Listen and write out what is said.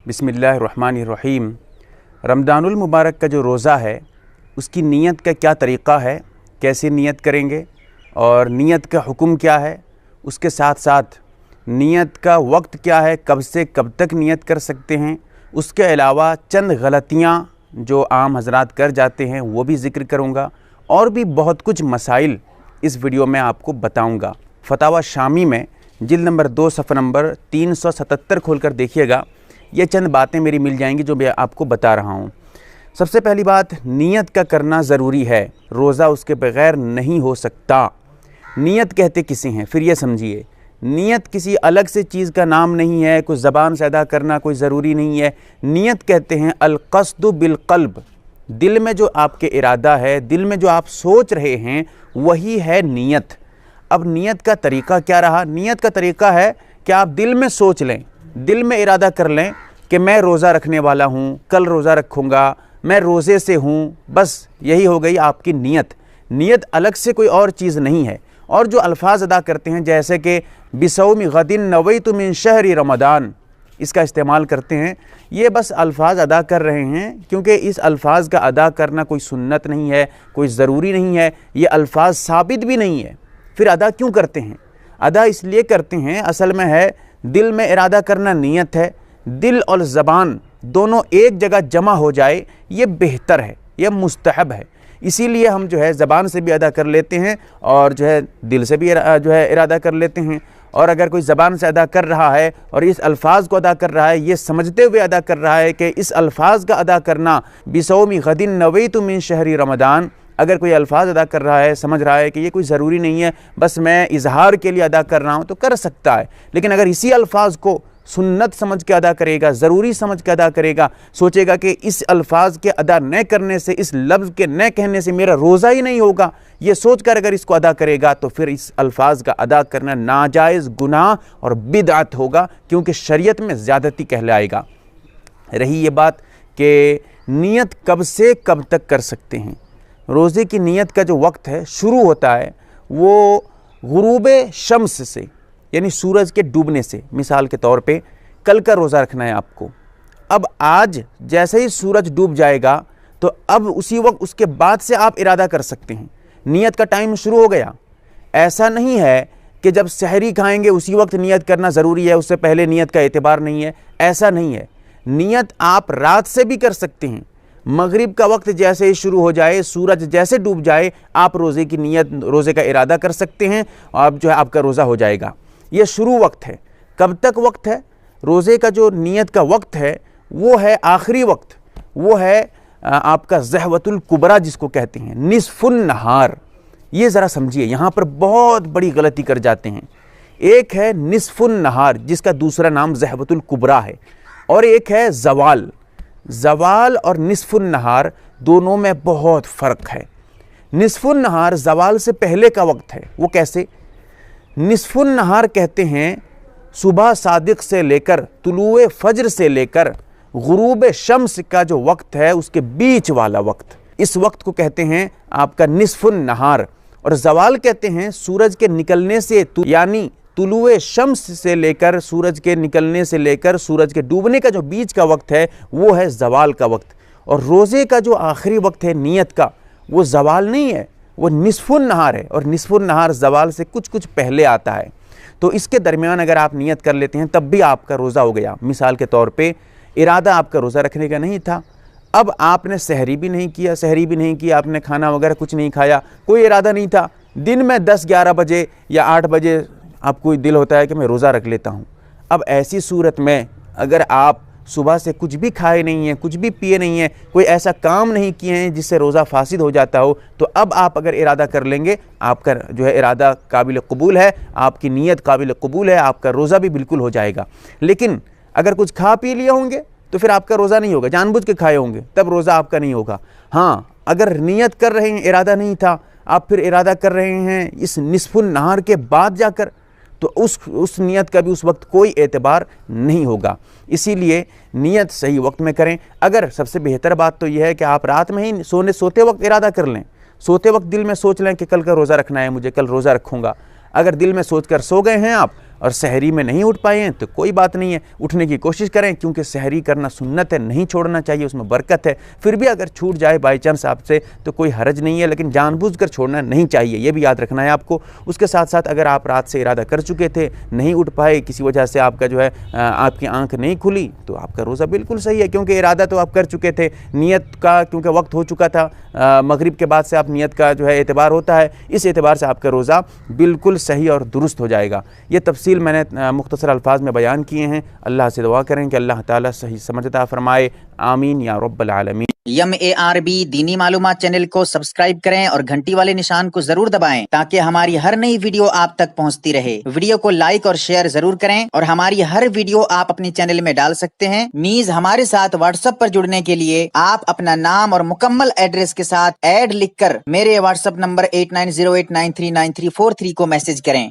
बिस्मिल्लाहिर्रहमानिर्रहीम। रमज़ानुल मुबारक का जो रोज़ा है उसकी नीयत का क्या तरीक़ा है, कैसे नीयत करेंगे और नीयत का हुक्म क्या है, उसके साथ साथ नीयत का वक्त क्या है, कब से कब तक नीयत कर सकते हैं। उसके अलावा चंद गलतियाँ जो आम हज़रात कर जाते हैं वो भी ज़िक्र करूँगा और भी बहुत कुछ मसाइल इस वीडियो में आपको बताऊँगा। फतावा शामी में जिल्द नंबर 2 सफ़ा नंबर 377 खोलकर देखिएगा, ये चंद बातें मेरी मिल जाएंगी जो मैं आपको बता रहा हूँ। सबसे पहली बात, नीयत का करना ज़रूरी है, रोज़ा उसके बग़ैर नहीं हो सकता। नीयत कहते किसे हैं, फिर ये समझिए, नीयत किसी अलग से चीज़ का नाम नहीं है, कुछ ज़बान से अदा करना कोई ज़रूरी नहीं है। नीयत कहते हैं अल-क़स्दु बिल-क़ल्ब, दिल में जो आपके इरादा है, दिल में जो आप सोच रहे हैं वही है नीयत। अब नीयत का तरीक़ा क्या रहा? नीयत का तरीक़ा है कि आप दिल में सोच लें, दिल में इरादा कर लें कि मैं रोज़ा रखने वाला हूँ, कल रोज़ा रखूँगा, मैं रोज़े से हूँ, बस यही हो गई आपकी नीयत। नीयत अलग से कोई और चीज़ नहीं है। और जो अल्फाज अदा करते हैं जैसे कि बिसौमी गदिन नवैतु मिन शहरी रमदान, इसका इस्तेमाल करते हैं, ये बस अल्फाज अदा कर रहे हैं, क्योंकि इस अल्फाज का अदा करना कोई सुन्नत नहीं है, कोई ज़रूरी नहीं है, ये अल्फाज साबित भी नहीं है। फिर अदा क्यों करते हैं? अदा इसलिए करते हैं, असल में है दिल में इरादा करना नीयत है। दिल और ज़बान दोनों एक जगह जमा हो जाए, ये बेहतर है, ये मुस्तहब है। इसीलिए हम जो है ज़बान से भी अदा कर लेते हैं और जो है दिल से भी जो है इरादा कर लेते हैं। और अगर कोई ज़बान से अदा कर रहा है और इस अल्फाज को अदा कर रहा है, ये समझते हुए अदा कर रहा है कि इस अल्फाज का अदा करना बिसौमी गदिन नवैतु मिन शहरी रमदान, अगर कोई अल्फाज अदा कर रहा है, समझ रहा है कि ये कोई ज़रूरी नहीं है, बस मैं इजहार के लिए अदा कर रहा हूँ, तो कर सकता है। लेकिन अगर इसी अल्फाज को सुन्नत समझ के अदा करेगा, ज़रूरी समझ के अदा करेगा, सोचेगा कि इस अल्फाज के अदा न करने से, इस लफ्ज़ के न कहने से मेरा रोज़ा ही नहीं होगा, ये सोच कर अगर इसको अदा करेगा तो फिर इस अल्फाज का अदा करना नाजायज़ गुनाह और बिदअत होगा, क्योंकि शरीयत में ज़्यादती कहलाएगा। रही ये बात कि नीयत कब से कब तक कर सकते हैं। रोज़े की नीयत का जो वक्त है शुरू होता है वो गुरूबे शम्स से, यानी सूरज के डूबने से। मिसाल के तौर पे कल का रोज़ा रखना है आपको, अब आज जैसे ही सूरज डूब जाएगा तो अब उसी वक्त उसके बाद से आप इरादा कर सकते हैं, नीयत का टाइम शुरू हो गया। ऐसा नहीं है कि जब सहरी खाएंगे उसी वक्त नीयत करना ज़रूरी है, उससे पहले नीयत का एतबार नहीं है, ऐसा नहीं है। नीयत आप रात से भी कर सकते हैं। मगरिब का वक्त जैसे ही शुरू हो जाए, सूरज जैसे डूब जाए, आप रोज़े की नीयत, रोज़े का इरादा कर सकते हैं और अब जो है आपका रोज़ा हो जाएगा। ये शुरू वक्त है। कब तक वक्त है? रोज़े का जो नीयत का वक्त है वो है आखिरी वक्त, वो है आपका ज़हवतुल कुबरा जिसको कहते हैं, निस्फुन नहार। ये ज़रा समझिए, यहाँ पर बहुत बड़ी गलती कर जाते हैं। एक है निस्फुन नहार जिसका दूसरा नाम ज़हवतुल कुबरा है, और एक है ज़वाल। ज़वाल और निस्फुन नहार दोनों में बहुत फ़र्क है। निस्फुन नहार ज़वाल से पहले का वक्त है। वो कैसे? निस्फुन नहार कहते हैं सुबह सादिक से लेकर तुलुए फज्र से लेकर गुरूब शम्स का जो वक्त है उसके बीच वाला वक्त, इस वक्त को कहते हैं आपका निस्फुन नहार। और ज़वाल कहते हैं सूरज के निकलने से, यानी तुलुए शम्स से लेकर, सूरज के निकलने से लेकर सूरज के डूबने का जो बीच का वक्त है वो है ज़वाल का वक्त। और रोज़े का जो आखिरी वक्त है नीयत का, वो ज़वाल नहीं है, वो निस्फुन नहार है। और निस्फुन नहार ज़वाल से कुछ कुछ पहले आता है। तो इसके दरमियान अगर आप नीयत कर लेते हैं तब भी आपका रोज़ा हो गया। मिसाल के तौर पे इरादा आपका रोज़ा रखने का नहीं था, अब आपने सहरी भी नहीं किया, आपने खाना वगैरह कुछ नहीं खाया, कोई इरादा नहीं था। दिन में 10-11 बजे या 8 बजे आपको दिल होता है कि मैं रोज़ा रख लेता हूँ। अब ऐसी सूरत में अगर आप सुबह से कुछ भी खाए नहीं हैं, कुछ भी पिए नहीं हैं, कोई ऐसा काम नहीं किए हैं जिससे रोज़ा फासिद हो जाता हो, तो अब आप अगर इरादा कर लेंगे, आपका जो है इरादा काबिल कबूल है, आपकी नीयत काबिल कबूल है, आपका रोज़ा भी बिल्कुल हो जाएगा। लेकिन अगर कुछ खा पी लिए होंगे तो फिर आपका रोज़ा नहीं होगा, जानबूझ के खाए होंगे तब रोज़ा आपका नहीं होगा। हाँ, अगर नीयत कर रहे हैं, इरादा नहीं था, आप फिर इरादा कर रहे हैं इस निस्फुन नहार के बाद जाकर, तो उस नीयत का भी उस वक्त कोई एतबार नहीं होगा। इसीलिए नीयत सही वक्त में करें। अगर सबसे बेहतर बात तो यह है कि आप रात में ही सोते वक्त इरादा कर लें, सोते वक्त दिल में सोच लें कि कल का रोज़ा रखना है, मुझे कल रोज़ा रखूँगा। अगर दिल में सोच कर सो गए हैं आप اور سحری میں نہیں اٹھ پائے ہیں تو کوئی بات نہیں ہے، اٹھنے کی کوشش کریں، کیونکہ سحری کرنا سنت ہے، نہیں چھوڑنا چاہیے، اس میں برکت ہے۔ پھر بھی اگر چھوٹ جائے بائی چانس آپ سے تو کوئی حرج نہیں ہے، لیکن جان بوجھ کر چھوڑنا نہیں چاہیے، یہ بھی یاد رکھنا ہے آپ کو۔ اس کے ساتھ ساتھ اگر آپ رات سے ارادہ کر چکے تھے، نہیں اٹھ پائے، کسی وجہ سے آپ کا جو ہے آپ کی آنکھ نہیں کھلی، تو آپ کا روزہ بالکل صحیح ہے، کیونکہ ارادہ تو آپ کر چکے تھے، نیت کا کیونکہ وقت ہو چکا تھا، مغرب کے بعد سے آپ نیت کا جو ہے اعتبار ہوتا ہے، اس اعتبار سے آپ کا روزہ بالکل صحیح اور درست ہو جائے گا۔ یہ تفصیل میں نے مختصر الفاظ میں بیان کیے ہیں۔ اللہ سے دعا کریں کہ اللہ تعالیٰ صحیح سمجھ عطا فرمائے، آمین یا رب العالمین۔ MARB دینی معلومات چینل کو سبسکرائب کریں اور گھنٹی والے نشان کو ضرور دبائیں تاکہ ہماری ہر نئی ویڈیو آپ تک پہنچتی رہے۔ ویڈیو کو لائک اور شیئر ضرور کریں اور ہماری ہر ویڈیو آپ اپنی چینل میں ڈال سکتے ہیں۔ نیز ہمارے ساتھ واٹس ایپ پر جڑنے کے لیے آپ اپنا نام اور مکمل ایڈریس کے ساتھ ایڈ لکھ کر میرے واٹس ایپ نمبر 8908939343 کو میسج کریں۔